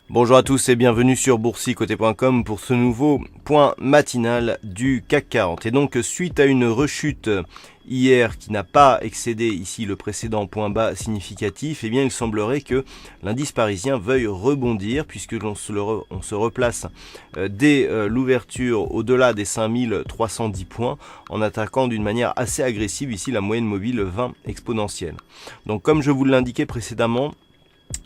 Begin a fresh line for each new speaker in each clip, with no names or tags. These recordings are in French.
Bonjour à tous et bienvenue sur boursicoté.com pour ce nouveau point matinal du CAC 40. Et donc suite à une rechute hier qui n'a pas excédé ici le précédent point bas significatif, eh bien il semblerait que l'indice parisien veuille rebondir puisque on se replace dès l'ouverture au-delà des 5310 points en attaquant d'une manière assez agressive ici la moyenne mobile 20 exponentielle. Donc comme je vous l'indiquais précédemment,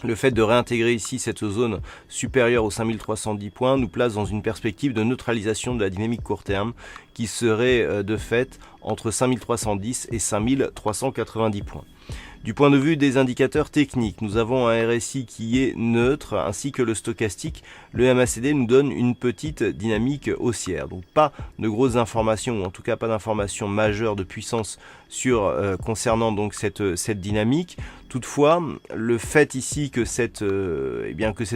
le fait de réintégrer ici cette zone supérieure aux 5310 points nous place dans une perspective de neutralisation de la dynamique court terme qui serait de fait entre 5310 et 5390 points. Du point de vue des indicateurs techniques, nous avons un RSI qui est neutre ainsi que le stochastique. Le MACD nous donne une petite dynamique haussière. Donc pas de grosses informations, ou en tout cas pas d'informations majeures de puissance concernant donc cette dynamique. Toutefois, le fait ici que cette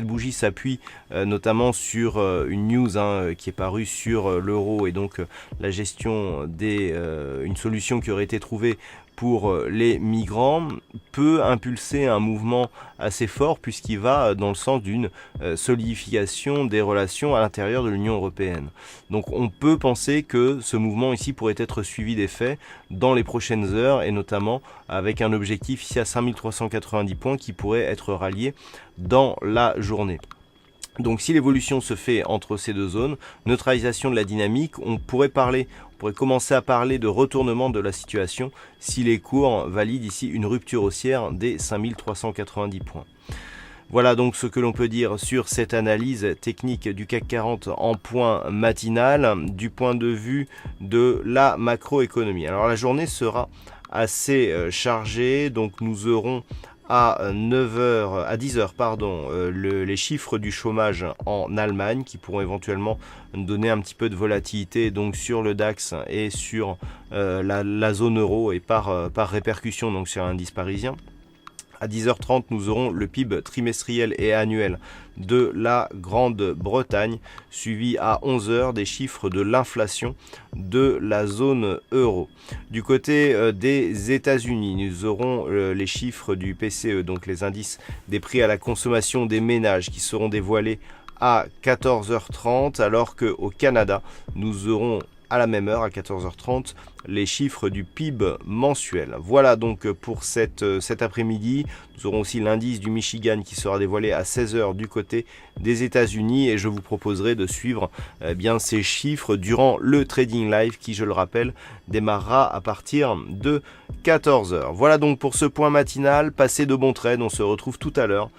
bougie s'appuie notamment sur une news qui est parue sur l'euro et donc la gestion une solution qui aurait été trouvée pour les migrants peut impulser un mouvement assez fort puisqu'il va dans le sens d'une solidification des relations à l'intérieur de l'Union européenne. Donc on peut penser que ce mouvement ici pourrait être suivi d'effet dans les prochaines heures et notamment avec un objectif ici à 5390 points qui pourrait être rallié dans la journée. Donc si l'évolution se fait entre ces deux zones, neutralisation de la dynamique, on pourrait commencer à parler de retournement de la situation si les cours valident ici une rupture haussière des 5390 points. Voilà donc ce que l'on peut dire sur cette analyse technique du CAC 40 en point matinal du point de vue de la macroéconomie. Alors la journée sera assez chargée, donc nous aurons à 10h, les chiffres du chômage en Allemagne qui pourront éventuellement donner un petit peu de volatilité donc sur le DAX et sur la zone euro et par répercussion donc sur l'indice parisien. À 10h30, nous aurons le PIB trimestriel et annuel de la Grande-Bretagne, suivi à 11h des chiffres de l'inflation de la zone euro. Du côté des États-Unis, nous aurons les chiffres du PCE, donc les indices des prix à la consommation des ménages qui seront dévoilés à 14h30, alors qu'au Canada, nous aurons à la même heure, à 14h30, les chiffres du PIB mensuel. Voilà donc pour cet après-midi. Nous aurons aussi l'indice du Michigan qui sera dévoilé à 16h du côté des États-Unis et je vous proposerai de suivre ces chiffres durant le trading live qui, je le rappelle, démarrera à partir de 14h. Voilà donc pour ce point matinal. Passez de bons trades. On se retrouve tout à l'heure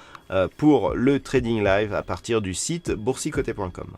pour le trading live à partir du site boursicoté.com.